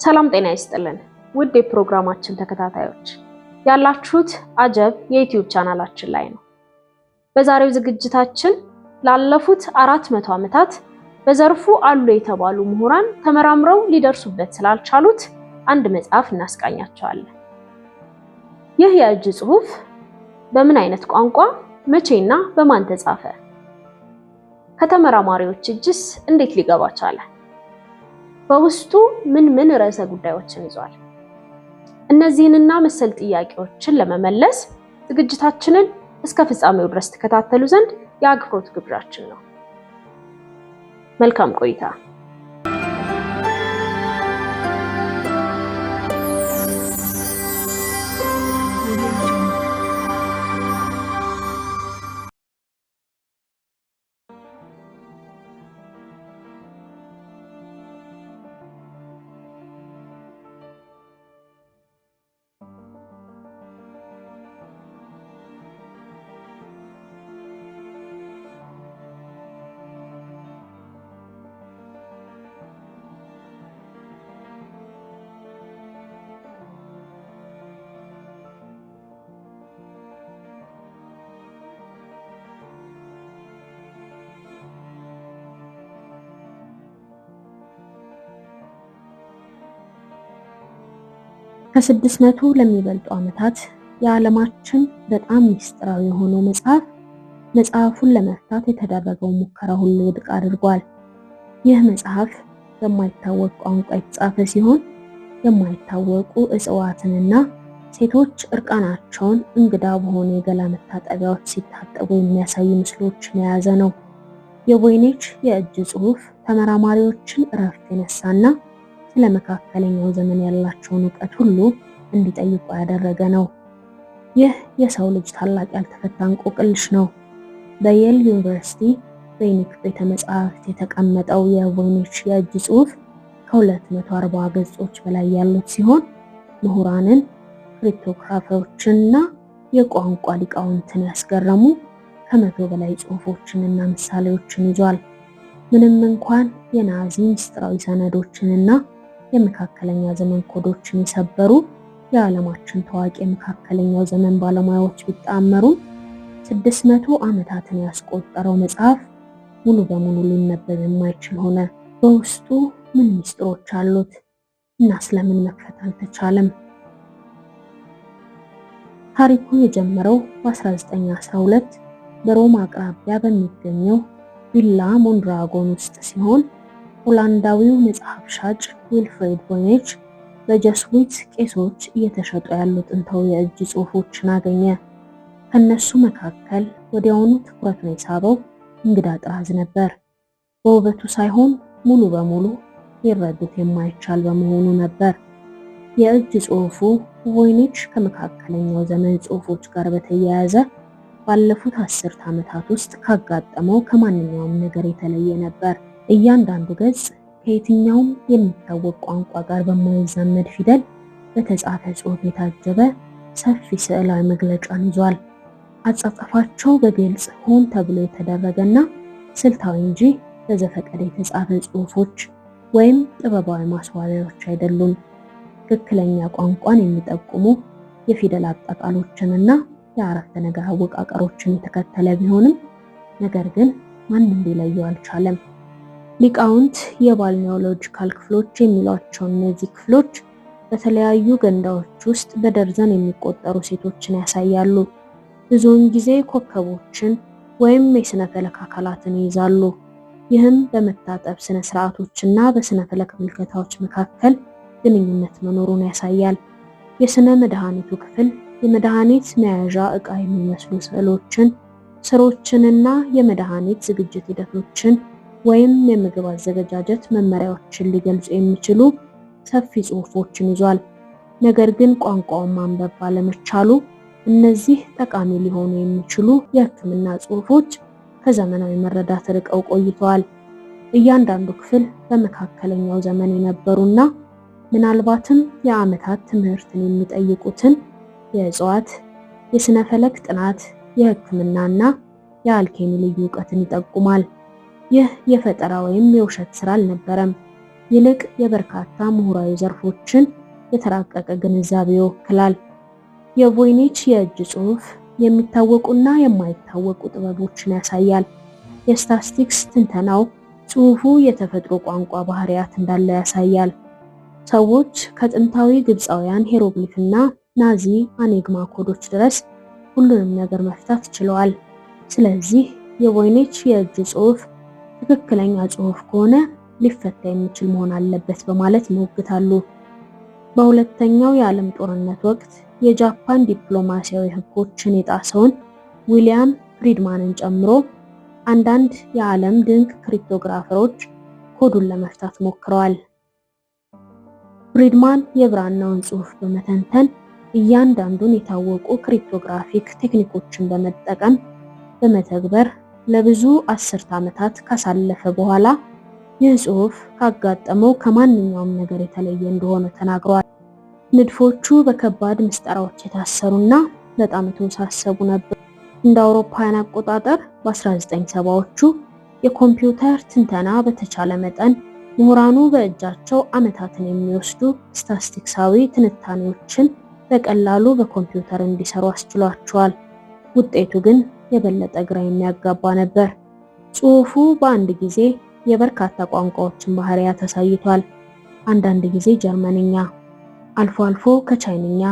ሰላም ጤና ይስጥልን ውድ የፕሮግራማችን ተከታታዮች ያላችሁት አጀብ የዩቲዩብ ቻናላችን ላይ ነው። በዛሬው ዝግጅታችን ላለፉት 400 ዓመታት በዘርፉ አሉ የተባሉ ምሁራን ተመራምረው ሊደርሱበት ስላልቻሉት አንድ መጽሐፍ እናስቃኛቸዋለን። ይህ የእጅ ጽሑፍ በምን አይነት ቋንቋ መቼና በማን ተጻፈ? ከተመራማሪዎች እጅስ እንዴት ሊገባ ቻለ? በውስጡ ምን ርዕሰ ጉዳዮችን ይዟል? እነዚህንና መሰል ጥያቄዎችን ለመመለስ ዝግጅታችንን እስከ ፍጻሜው ድረስ ተከታተሉ ዘንድ የአክብሮት ግብዣችን ነው። መልካም ቆይታ። ከ600 ለሚበልጡ ዓመታት የዓለማችን በጣም ሚስጥራዊ የሆነው መጽሐፉን ለመፍታት የተደረገው ሙከራ ሁሉ ውድቅ አድርጓል። ይህ መጽሐፍ በማይታወቅ ቋንቋ የተጻፈ ሲሆን የማይታወቁ እጽዋትንና ሴቶች እርቃናቸውን እንግዳ በሆነ የገላ መታጠቢያዎች ሲታጠቡ የሚያሳዩ ምስሎችን የያዘ ነው። የቮይኔች የእጅ ጽሑፍ ተመራማሪዎችን እረፍት የነሳና ስለ መካከለኛው ዘመን ያላቸውን ዕውቀት ሁሉ እንዲጠይቁ ያደረገ ነው። ይህ የሰው ልጅ ታላቅ ያልተፈታ እንቆቅልሽ ነው። በየል ዩኒቨርሲቲ ቬኒክ ቤተ መጻሕፍት የተቀመጠው የቮይኔች የእጅ ጽሑፍ ከ240 ገጾች በላይ ያሉት ሲሆን ምሁራንን፣ ክሪፕቶግራፈሮችንና የቋንቋ ሊቃውንትን ያስገረሙ ከ100 በላይ ጽሑፎችንና ምሳሌዎችን ይዟል። ምንም እንኳን የናዚ ምስጢራዊ ሰነዶችንና የመካከለኛ ዘመን ኮዶችን የሰበሩ የዓለማችን ታዋቂ የመካከለኛው ዘመን ባለሙያዎች ቢጣመሩም 600 ዓመታትን ያስቆጠረው መጽሐፍ ሙሉ በሙሉ ሊነበብ የማይችል ሆነ። በውስጡ ምን ምስጢሮች አሉት እና ስለምን መክፈት አልተቻለም? ታሪኩ የጀመረው በ1912 በሮማ አቅራቢያ በሚገኘው ቪላ ሞንድራጎን ውስጥ ሲሆን ሆላንዳዊው መጽሐፍ ሻጭ ዊልፍሬድ ቮይኔች በጀስዊት ቄሶች እየተሸጡ ያሉ ጥንታዊ የእጅ ጽሑፎችን አገኘ። ከነሱ መካከል ወዲያውኑ ትኩረቱን የሳበው እንግዳ ጥራዝ ነበር። በውበቱ ሳይሆን ሙሉ በሙሉ ሊረዱት የማይቻል በመሆኑ ነበር። የእጅ ጽሑፉ ቮይኔች ከመካከለኛው ዘመን ጽሑፎች ጋር በተያያዘ ባለፉት 10 ዓመታት ውስጥ ካጋጠመው ከማንኛውም ነገር የተለየ ነበር። እያንዳንዱ ገጽ ከየትኛውም የሚታወቅ ቋንቋ ጋር በማይዛመድ ፊደል በተጻፈ ጽሑፍ የታጀበ ሰፊ ስዕላዊ መግለጫን ይዟል። አጻጻፋቸው በግልጽ ሆን ተብሎ የተደረገና ስልታዊ እንጂ በዘፈቀደ የተጻፈ ጽሑፎች ወይም ጥበባዊ ማስዋቢያዎች አይደሉም። ትክክለኛ ቋንቋን የሚጠቁሙ የፊደል አጣጣሎችንና የአረፍተ ነገር አወቃቀሮችን የተከተለ ቢሆንም ነገር ግን ማንም ሊለየው አልቻለም። ሊቃውንት የባልኒዮሎጂካል ክፍሎች የሚሏቸው እነዚህ ክፍሎች በተለያዩ ገንዳዎች ውስጥ በደርዘን የሚቆጠሩ ሴቶችን ያሳያሉ። ብዙውን ጊዜ ኮከቦችን ወይም የስነ ፈለክ አካላትን ይይዛሉ። ይህም በመታጠብ ስነ ስርዓቶችና በስነ ፈለክ ምልከታዎች መካከል ግንኙነት መኖሩን ያሳያል። የስነ መድኃኒቱ ክፍል የመድኃኒት መያዣ ዕቃ የሚመስሉ ስዕሎችን፣ ስሮችንና የመድኃኒት ዝግጅት ሂደቶችን ወይም የምግብ አዘገጃጀት መመሪያዎችን ሊገልጹ የሚችሉ ሰፊ ጽሑፎችን ይዟል። ነገር ግን ቋንቋውን ማንበብ ባለመቻሉ እነዚህ ጠቃሚ ሊሆኑ የሚችሉ የሕክምና ጽሑፎች ከዘመናዊ መረዳት ርቀው ቆይተዋል። እያንዳንዱ ክፍል በመካከለኛው ዘመን የነበሩና ምናልባትም የዓመታት ትምህርትን የሚጠይቁትን የእጽዋት፣ የስነ ፈለክ ጥናት፣ የሕክምናና የአልኬሚ ልዩ ዕውቀትን ይጠቁማል። ይህ የፈጠራ ወይም የውሸት ስራ አልነበረም። ይልቅ የበርካታ ምሁራዊ ዘርፎችን የተራቀቀ ግንዛቤ ይወክላል። የቮይኒች የእጅ ጽሑፍ የሚታወቁና የማይታወቁ ጥበቦችን ያሳያል። የስታቲስቲክስ ትንተናው ጽሑፉ የተፈጥሮ ቋንቋ ባህሪያት እንዳለ ያሳያል። ሰዎች ከጥንታዊ ግብፃውያን ሄሮግሊፍና ናዚ አኔግማ ኮዶች ድረስ ሁሉንም ነገር መፍታት ችለዋል። ስለዚህ የቮይኒች የእጅ ጽሑፍ ትክክለኛ ጽሑፍ ከሆነ ሊፈታ የሚችል መሆን አለበት በማለት ይሞግታሉ። በሁለተኛው የዓለም ጦርነት ወቅት የጃፓን ዲፕሎማሲያዊ ሕጎችን የጣሰውን ዊሊያም ፍሪድማንን ጨምሮ አንዳንድ የዓለም ድንቅ ክሪፕቶግራፈሮች ኮዱን ለመፍታት ሞክረዋል። ፍሪድማን የብራናውን ጽሑፍ በመተንተን እያንዳንዱን የታወቁ ክሪፕቶግራፊክ ቴክኒኮችን በመተግበር ለብዙ አስርት ዓመታት ካሳለፈ በኋላ ይህ ጽሑፍ ካጋጠመው ከማንኛውም ነገር የተለየ እንደሆነ ተናግሯል። ንድፎቹ በከባድ ምስጢሮች የታሰሩና በጣም የተወሳሰቡ ነበር። እንደ አውሮፓውያን አቆጣጠር በ1970ዎቹ የኮምፒውተር ትንተና በተቻለ መጠን ምሁራኑ በእጃቸው ዓመታትን የሚወስዱ ስታቲስቲክሳዊ ትንታኔዎችን በቀላሉ በኮምፒውተር እንዲሰሩ አስችሏቸዋል። ውጤቱ ግን የበለጠ ግራ የሚያጋባ ነበር። ጽሑፉ በአንድ ጊዜ የበርካታ ቋንቋዎችን ባህሪያት አሳይቷል። አንዳንድ ጊዜ ጀርመንኛ፣ አልፎ አልፎ ከቻይንኛ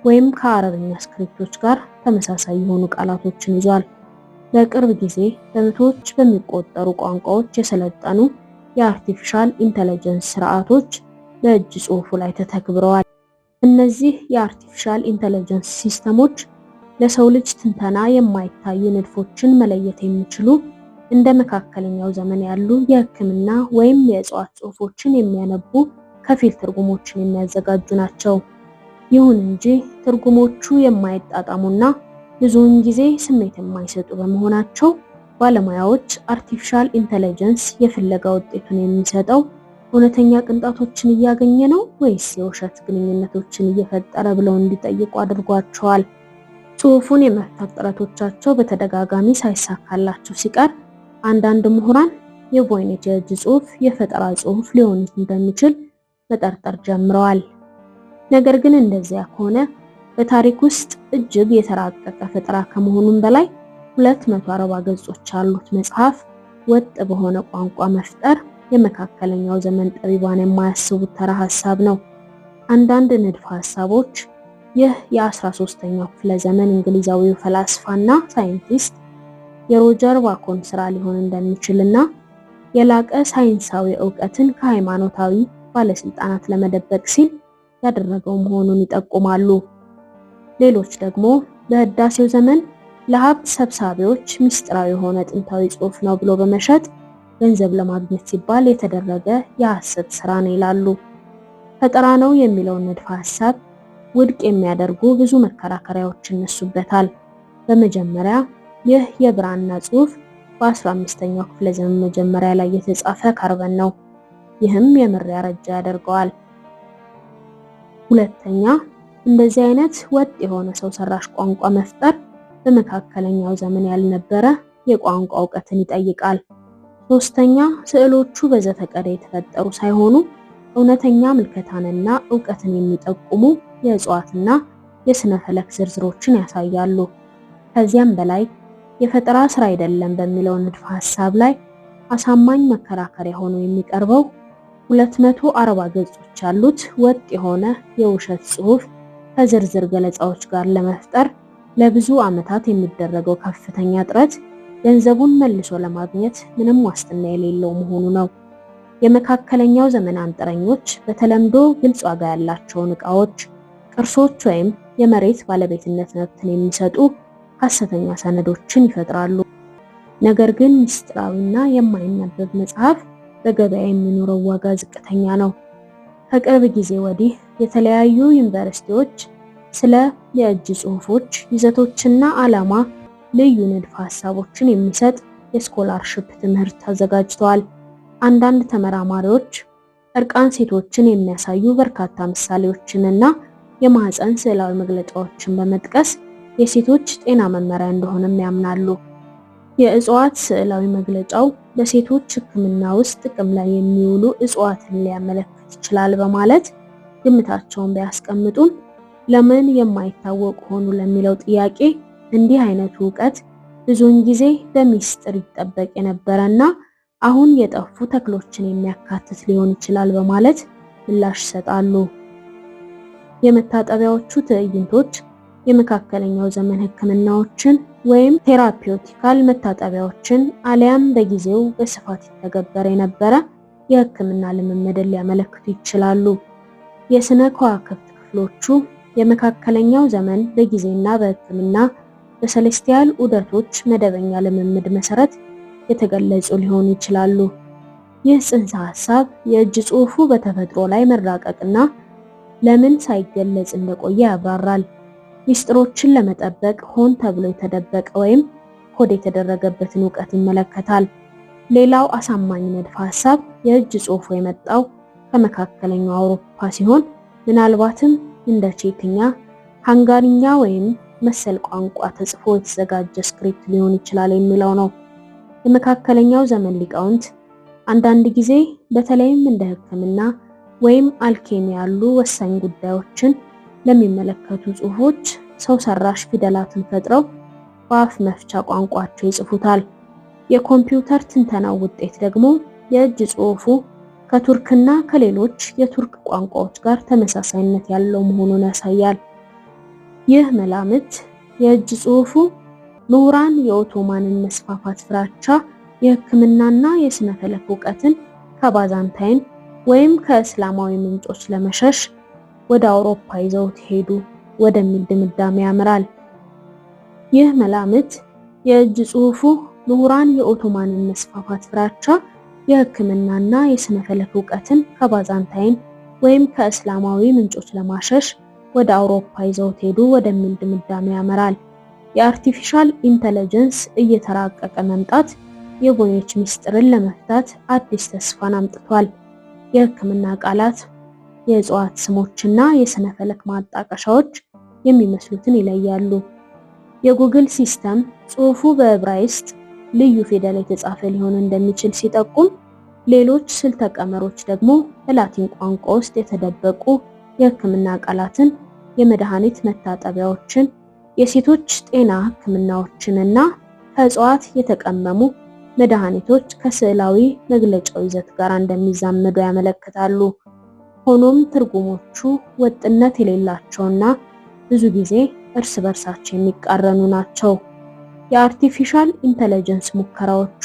ወይም ከአረብኛ ስክሪፕቶች ጋር ተመሳሳይ የሆኑ ቃላቶችን ይዟል። በቅርብ ጊዜ በመቶዎች በሚቆጠሩ ቋንቋዎች የሰለጠኑ የአርቲፊሻል ኢንተለጀንስ ስርዓቶች በእጅ ጽሑፉ ላይ ተተግብረዋል። እነዚህ የአርቲፊሻል ኢንተለጀንስ ሲስተሞች ለሰው ልጅ ትንተና የማይታዩ ንድፎችን መለየት የሚችሉ እንደ መካከለኛው ዘመን ያሉ የሕክምና ወይም የእጽዋት ጽሑፎችን የሚያነቡ ከፊል ትርጉሞችን የሚያዘጋጁ ናቸው። ይሁን እንጂ ትርጉሞቹ የማይጣጣሙና ብዙውን ጊዜ ስሜት የማይሰጡ በመሆናቸው ባለሙያዎች አርቲፊሻል ኢንተለጀንስ የፍለጋ ውጤቱን የሚሰጠው እውነተኛ ቅንጣቶችን እያገኘ ነው ወይስ የውሸት ግንኙነቶችን እየፈጠረ ብለው እንዲጠይቁ አድርጓቸዋል። ጽሑፉን የመፍታት ጥረቶቻቸው በተደጋጋሚ ሳይሳካላቸው ሲቀር አንዳንድ ምሁራን የቮይኒች የእጅ ጽሑፍ የፈጠራ ጽሑፍ ሊሆን እንደሚችል መጠርጠር ጀምረዋል። ነገር ግን እንደዚያ ከሆነ በታሪክ ውስጥ እጅግ የተራቀቀ ፈጠራ ከመሆኑም በላይ 240 ገጾች ያሉት መጽሐፍ ወጥ በሆነ ቋንቋ መፍጠር የመካከለኛው ዘመን ጠቢባን የማያስቡት ተራ ሐሳብ ነው። አንዳንድ ንድፈ ሐሳቦች ይህ የ13ኛው ክፍለ ዘመን እንግሊዛዊው ፈላስፋና ሳይንቲስት የሮጀር ባኮን ስራ ሊሆን እንደሚችልና የላቀ ሳይንሳዊ ዕውቀትን ከሃይማኖታዊ ባለስልጣናት ለመደበቅ ሲል ያደረገው መሆኑን ይጠቁማሉ። ሌሎች ደግሞ በህዳሴው ዘመን ለሀብት ሰብሳቢዎች ምስጢራዊ የሆነ ጥንታዊ ጽሑፍ ነው ብሎ በመሸጥ ገንዘብ ለማግኘት ሲባል የተደረገ የሐሰት ስራ ነው ይላሉ። ፈጠራ ነው የሚለውን ንድፈ ሐሳብ ውድቅ የሚያደርጉ ብዙ መከራከሪያዎች ይነሱበታል። በመጀመሪያ ይህ የብራና ጽሑፍ በ15ኛው ክፍለ ዘመን መጀመሪያ ላይ የተጻፈ ካርበን ነው። ይህም የምር ያረጃ ያደርገዋል። ሁለተኛ እንደዚህ አይነት ወጥ የሆነ ሰው ሰራሽ ቋንቋ መፍጠር በመካከለኛው ዘመን ያልነበረ የቋንቋ ዕውቀትን ይጠይቃል። ሶስተኛ ስዕሎቹ በዘፈቀደ የተፈጠሩ ሳይሆኑ እውነተኛ ምልከታንና ዕውቀትን የሚጠቁሙ የእጽዋትና የስነ ፈለክ ዝርዝሮችን ያሳያሉ። ከዚያም በላይ የፈጠራ ስራ አይደለም በሚለው ንድፈ ሐሳብ ላይ አሳማኝ መከራከሪያ ሆኖ የሚቀርበው 240 ገጾች ያሉት ወጥ የሆነ የውሸት ጽሑፍ ከዝርዝር ገለጻዎች ጋር ለመፍጠር ለብዙ ዓመታት የሚደረገው ከፍተኛ ጥረት ገንዘቡን መልሶ ለማግኘት ምንም ዋስትና የሌለው መሆኑ ነው። የመካከለኛው ዘመን አንጥረኞች በተለምዶ ግልጽ ዋጋ ያላቸውን ዕቃዎች፣ ቅርሶች ወይም የመሬት ባለቤትነት መብትን የሚሰጡ ሐሰተኛ ሰነዶችን ይፈጥራሉ። ነገር ግን ምስጢራዊና የማይነበብ መጽሐፍ በገበያ የሚኖረው ዋጋ ዝቅተኛ ነው። ከቅርብ ጊዜ ወዲህ የተለያዩ ዩኒቨርሲቲዎች ስለ የእጅ ጽሑፎች ይዘቶችና ዓላማ ልዩ ንድፈ ሐሳቦችን የሚሰጥ የስኮላርሺፕ ትምህርት አዘጋጅተዋል። አንዳንድ ተመራማሪዎች እርቃን ሴቶችን የሚያሳዩ በርካታ ምሳሌዎችንና የማህፀን ስዕላዊ መግለጫዎችን በመጥቀስ የሴቶች ጤና መመሪያ እንደሆነም ያምናሉ። የእጽዋት ስዕላዊ መግለጫው በሴቶች ሕክምና ውስጥ ጥቅም ላይ የሚውሉ እጽዋትን ሊያመለክት ይችላል በማለት ግምታቸውን ቢያስቀምጡም ለምን የማይታወቅ ሆኑ ለሚለው ጥያቄ እንዲህ አይነቱ ዕውቀት ብዙውን ጊዜ በሚስጥር ይጠበቅ የነበረና አሁን የጠፉ ተክሎችን የሚያካትት ሊሆን ይችላል በማለት ምላሽ ይሰጣሉ። የመታጠቢያዎቹ ትዕይንቶች የመካከለኛው ዘመን ሕክምናዎችን ወይም ቴራፒውቲካል መታጠቢያዎችን አሊያም በጊዜው በስፋት ይተገበር የነበረ የሕክምና ልምምድን ሊያመለክቱ ይችላሉ። የስነ ከዋክብት ክፍሎቹ የመካከለኛው ዘመን በጊዜና በሕክምና በሰሌስቲያል ዑደቶች መደበኛ ልምምድ መሰረት የተገለጹ ሊሆኑ ይችላሉ። ይህ ጽንሰ ሐሳብ የእጅ ጽሑፉ በተፈጥሮ ላይ መራቀቅና ለምን ሳይገለጽ እንደቆየ ያብራራል። ሚስጥሮችን ለመጠበቅ ሆን ተብሎ የተደበቀ ወይም ኮድ የተደረገበትን ዕውቀት ይመለከታል። ሌላው አሳማኝ ንድፈ ሐሳብ የእጅ ጽሑፉ የመጣው ከመካከለኛው አውሮፓ ሲሆን ምናልባትም እንደ ቼክኛ፣ ሃንጋሪኛ ወይም መሰል ቋንቋ ተጽፎ የተዘጋጀ ስክሪፕት ሊሆን ይችላል የሚለው ነው። የመካከለኛው ዘመን ሊቃውንት አንዳንድ ጊዜ በተለይም እንደ ሕክምና ወይም አልኬሚ ያሉ ወሳኝ ጉዳዮችን ለሚመለከቱ ጽሑፎች ሰው ሰራሽ ፊደላትን ፈጥረው በአፍ መፍቻ ቋንቋቸው ይጽፉታል። የኮምፒውተር ትንተናው ውጤት ደግሞ የእጅ ጽሑፉ ከቱርክና ከሌሎች የቱርክ ቋንቋዎች ጋር ተመሳሳይነት ያለው መሆኑን ያሳያል። ይህ መላምት የእጅ ጽሑፉ ምሁራን የኦቶማንን መስፋፋት ፍራቻ የሕክምናና የስነ ፈለክ ዕውቀትን ከባዛንታይን ወይም ከእስላማዊ ምንጮች ለመሸሽ ወደ አውሮፓ ይዘውት ሄዱ ወደሚል ድምዳሜ ያመራል። ይህ መላምት የእጅ ጽሑፉ ምሁራን የኦቶማንን መስፋፋት ፍራቻ የሕክምናና የስነ ፈለክ ዕውቀትን ከባዛንታይን ወይም ከእስላማዊ ምንጮች ለማሸሽ ወደ አውሮፓ ይዘውት ሄዱ ወደሚል ድምዳሜ ያመራል። የአርቲፊሻል ኢንተለጀንስ እየተራቀቀ መምጣት የቮይኔች ሚስጥርን ለመፍታት አዲስ ተስፋን አምጥቷል። የሕክምና ቃላት፣ የእጽዋት ስሞችና የስነ ፈለክ ማጣቀሻዎች የሚመስሉትን ይለያሉ። የጉግል ሲስተም ጽሑፉ በዕብራይስጥ ልዩ ፊደል የተጻፈ ሊሆን እንደሚችል ሲጠቁም፣ ሌሎች ስልተ ቀመሮች ደግሞ በላቲን ቋንቋ ውስጥ የተደበቁ የሕክምና ቃላትን፣ የመድኃኒት መታጠቢያዎችን፣ የሴቶች ጤና ሕክምናዎችንና ከእጽዋት የተቀመሙ መድኃኒቶች ከስዕላዊ መግለጫው ይዘት ጋር እንደሚዛመዱ ያመለክታሉ። ሆኖም ትርጉሞቹ ወጥነት የሌላቸውና ብዙ ጊዜ እርስ በርሳቸው የሚቃረኑ ናቸው። የአርቲፊሻል ኢንተለጀንስ ሙከራዎቹ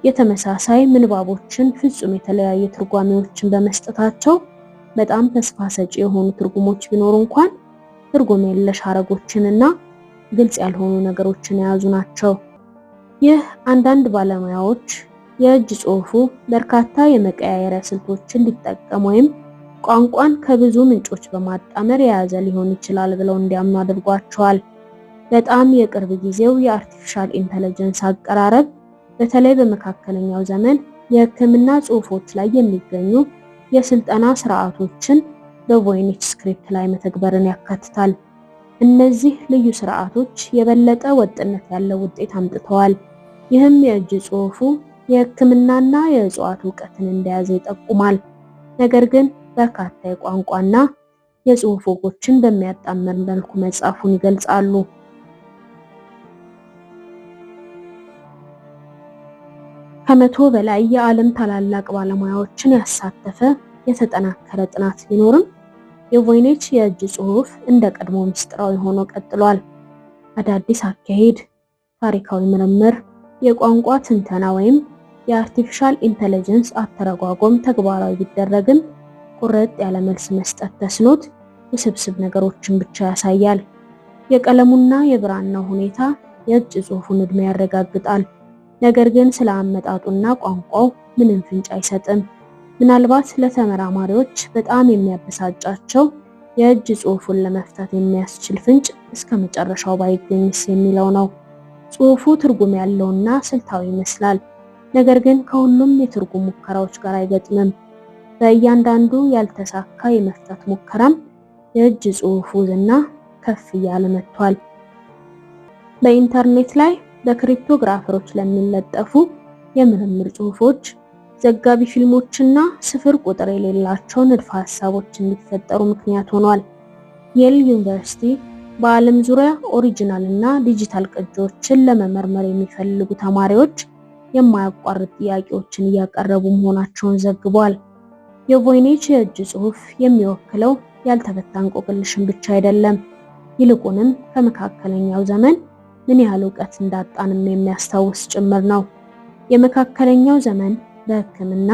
የተመሳሳይ ምንባቦችን ፍጹም የተለያየ ትርጓሜዎችን በመስጠታቸው በጣም ተስፋ ሰጪ የሆኑ ትርጉሞች ቢኖሩ እንኳን ትርጉም የለሽ ሐረጎችንና ግልጽ ያልሆኑ ነገሮችን የያዙ ናቸው። ይህ አንዳንድ ባለሙያዎች የእጅ ጽሑፉ በርካታ የመቀያየሪያ ስልቶችን ሊጠቀም ወይም ቋንቋን ከብዙ ምንጮች በማጣመር የያዘ ሊሆን ይችላል ብለው እንዲያምኑ አድርጓቸዋል። በጣም የቅርብ ጊዜው የአርቲፊሻል ኢንተለጀንስ አቀራረብ በተለይ በመካከለኛው ዘመን የሕክምና ጽሑፎች ላይ የሚገኙ የስልጠና ስርዓቶችን በቮይኔች ስክሪፕት ላይ መተግበርን ያካትታል። እነዚህ ልዩ ስርዓቶች የበለጠ ወጥነት ያለው ውጤት አምጥተዋል። ይህም የእጅ ጽሑፉ የሕክምናና የእጽዋት ዕውቀትን እንደያዘ ይጠቁማል። ነገር ግን በርካታ የቋንቋና የጽሑፍ ወጎችን በሚያጣምር መልኩ መጻፉን ይገልጻሉ። ከመቶ በላይ የዓለም ታላላቅ ባለሙያዎችን ያሳተፈ የተጠናከረ ጥናት ቢኖርም የቮይኔች የእጅ ጽሑፍ እንደ ቀድሞ ምስጢራዊ ሆኖ ቀጥሏል። አዳዲስ አካሄድ፣ ታሪካዊ ምርምር፣ የቋንቋ ትንተና ወይም የአርቲፊሻል ኢንተለጀንስ አተረጓጎም ተግባራዊ ቢደረግም ቁርጥ ያለ መልስ መስጠት ተስኖት ውስብስብ ነገሮችን ብቻ ያሳያል። የቀለሙና የብራናው ሁኔታ የእጅ ጽሑፉን ዕድሜ ያረጋግጣል። ነገር ግን ስለ አመጣጡና ቋንቋው ምንም ፍንጭ አይሰጥም። ምናልባት ለተመራማሪዎች በጣም የሚያበሳጫቸው የእጅ ጽሑፉን ለመፍታት የሚያስችል ፍንጭ እስከ መጨረሻው ባይገኝስ የሚለው ነው። ጽሑፉ ትርጉም ያለውና ስልታዊ ይመስላል፣ ነገር ግን ከሁሉም የትርጉም ሙከራዎች ጋር አይገጥምም። በእያንዳንዱ ያልተሳካ የመፍታት ሙከራም የእጅ ጽሑፉ ዝና ከፍ እያለ መጥቷል። በኢንተርኔት ላይ በክሪፕቶግራፈሮች ለሚለጠፉ የምርምር ጽሑፎች፣ ዘጋቢ ፊልሞችና ስፍር ቁጥር የሌላቸው ንድፈ ሐሳቦች እንዲፈጠሩ ምክንያት ሆኗል። የል ዩኒቨርሲቲ በዓለም ዙሪያ ኦሪጂናል እና ዲጂታል ቅጂዎችን ለመመርመር የሚፈልጉ ተማሪዎች የማያቋርጥ ጥያቄዎችን እያቀረቡ መሆናቸውን ዘግቧል። የቮይኔች የእጅ ጽሑፍ የሚወክለው ያልተፈታ እንቆቅልሽን ብቻ አይደለም፣ ይልቁንም ከመካከለኛው ዘመን ምን ያህል ዕውቀት እንዳጣንም የሚያስታውስ ጭምር ነው። የመካከለኛው ዘመን በሕክምና፣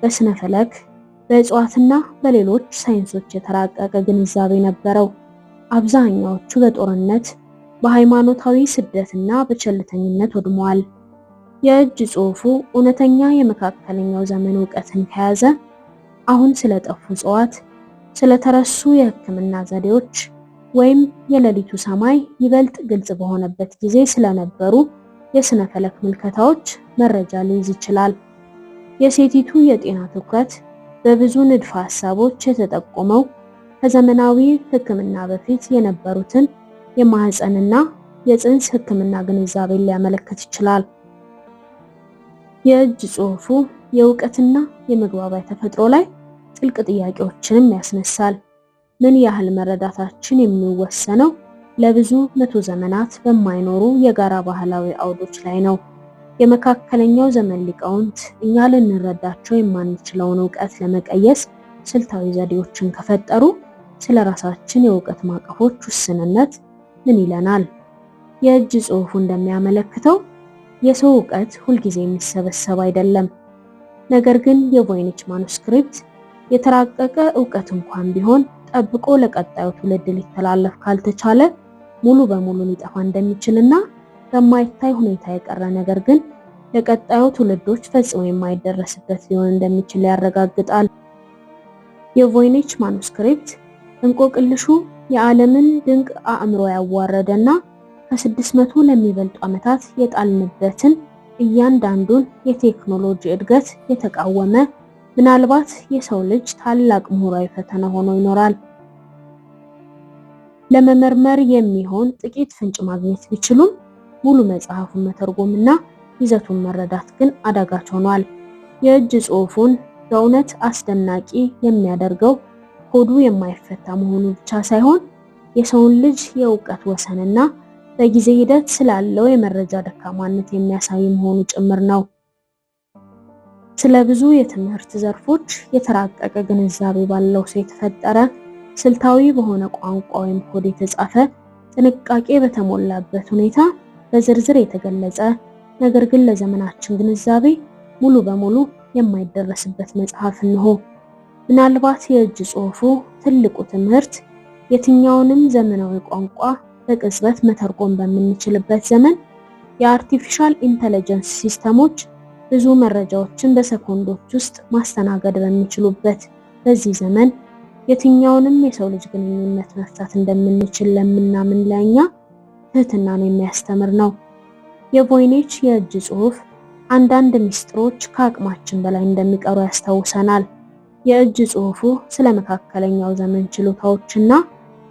በስነ ፈለክ፣ በእጽዋትና በሌሎች ሳይንሶች የተራቀቀ ግንዛቤ ነበረው። አብዛኛዎቹ በጦርነት፣ በሃይማኖታዊ ስደትና በቸልተኝነት ወድመዋል። የእጅ ጽሑፉ እውነተኛ የመካከለኛው ዘመን ዕውቀትን ከያዘ አሁን ስለጠፉ እጽዋት፣ ስለተረሱ የሕክምና ዘዴዎች ወይም የሌሊቱ ሰማይ ይበልጥ ግልጽ በሆነበት ጊዜ ስለነበሩ የስነ ፈለክ ምልከታዎች መረጃ ሊይዝ ይችላል። የሴቲቱ የጤና ትኩረት በብዙ ንድፈ ሐሳቦች የተጠቆመው ከዘመናዊ ሕክምና በፊት የነበሩትን የማህፀንና የጽንስ ሕክምና ግንዛቤን ሊያመለክት ይችላል። የእጅ ጽሑፉ የዕውቀትና የመግባቢያ ተፈጥሮ ላይ ጥልቅ ጥያቄዎችንም ያስነሳል። ምን ያህል መረዳታችን የሚወሰነው ለብዙ መቶ ዘመናት በማይኖሩ የጋራ ባህላዊ አውዶች ላይ ነው? የመካከለኛው ዘመን ሊቃውንት እኛ ልንረዳቸው የማንችለውን ዕውቀት ለመቀየስ ስልታዊ ዘዴዎችን ከፈጠሩ ስለ ራሳችን የዕውቀት ማዕቀፎች ውስንነት ምን ይለናል? የእጅ ጽሑፉ እንደሚያመለክተው የሰው ዕውቀት ሁልጊዜ የሚሰበሰብ አይደለም። ነገር ግን የቮይኔች ማኑስክሪፕት የተራቀቀ ዕውቀት እንኳን ቢሆን ጠብቆ ለቀጣዩ ትውልድ ሊተላለፍ ካልተቻለ ሙሉ በሙሉ ሊጠፋ እንደሚችልና በማይታይ ሁኔታ የቀረ ነገር ግን ለቀጣዩ ትውልዶች ፈጽሞ የማይደረስበት ሊሆን እንደሚችል ያረጋግጣል። የቮይኔች ማኑስክሪፕት እንቆቅልሹ የዓለምን ድንቅ አእምሮ ያዋረደና ከ600 ለሚበልጡ ዓመታት የጣልንበትን እያንዳንዱን የቴክኖሎጂ እድገት የተቃወመ ምናልባት የሰው ልጅ ታላቅ ምሁራዊ ፈተና ሆኖ ይኖራል። ለመመርመር የሚሆን ጥቂት ፍንጭ ማግኘት ቢችሉም ሙሉ መጽሐፉን መተርጎምና ይዘቱን መረዳት ግን አዳጋች ሆኗል። የእጅ ጽሑፉን በእውነት አስደናቂ የሚያደርገው ኮዱ የማይፈታ መሆኑ ብቻ ሳይሆን የሰውን ልጅ የዕውቀት ወሰንና በጊዜ ሂደት ስላለው የመረጃ ደካማነት የሚያሳይ መሆኑ ጭምር ነው። ስለ ብዙ የትምህርት ዘርፎች የተራቀቀ ግንዛቤ ባለው ሰው የተፈጠረ ስልታዊ በሆነ ቋንቋ ወይም ኮድ የተጻፈ ጥንቃቄ በተሞላበት ሁኔታ በዝርዝር የተገለጸ ነገር ግን ለዘመናችን ግንዛቤ ሙሉ በሙሉ የማይደረስበት መጽሐፍ እንሆ። ምናልባት የእጅ ጽሑፉ ትልቁ ትምህርት የትኛውንም ዘመናዊ ቋንቋ በቅጽበት መተርጎም በምንችልበት ዘመን የአርቲፊሻል ኢንተለጀንስ ሲስተሞች ብዙ መረጃዎችን በሰኮንዶች ውስጥ ማስተናገድ በሚችሉበት በዚህ ዘመን የትኛውንም የሰው ልጅ ግንኙነት መፍታት እንደምንችል ለምናምን ለኛ ትህትናን የሚያስተምር ነው። የቮይኔች የእጅ ጽሑፍ አንዳንድ ሚስጥሮች ከአቅማችን በላይ እንደሚቀሩ ያስታውሰናል። የእጅ ጽሑፉ ስለ መካከለኛው ዘመን ችሎታዎችና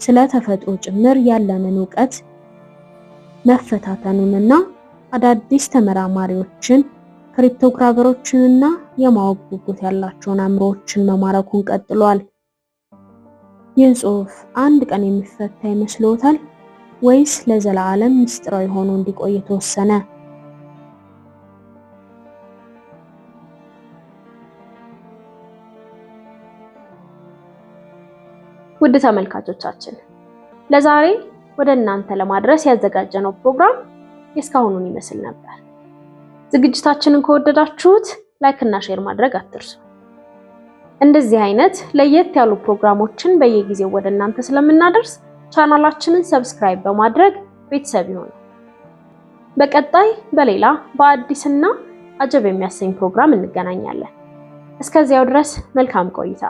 ስለ ተፈጥሮ ጭምር ያለንን ዕውቀት መፈታተኑንና አዳዲስ ተመራማሪዎችን፣ ክሪፕቶግራፈሮችንና የማወቅ ጉጉት ያላቸውን አእምሮዎችን መማረኩን ቀጥሏል። ይህ ጽሑፍ አንድ ቀን የሚፈታ ይመስልዎታል ወይስ ለዘላለም ምስጢራዊ ሆኖ እንዲቆይ ተወሰነ? ውድ ተመልካቾቻችን ለዛሬ ወደ እናንተ ለማድረስ ያዘጋጀነው ፕሮግራም የእስካሁኑን ይመስል ነበር። ዝግጅታችንን ከወደዳችሁት ላይክ እና ሼር ማድረግ አትርሱ። እንደዚህ አይነት ለየት ያሉ ፕሮግራሞችን በየጊዜው ወደ እናንተ ስለምናደርስ ቻናላችንን ሰብስክራይብ በማድረግ ቤተሰብ ይሁኑ። በቀጣይ በሌላ በአዲስና አጀብ የሚያሰኝ ፕሮግራም እንገናኛለን። እስከዚያው ድረስ መልካም ቆይታ።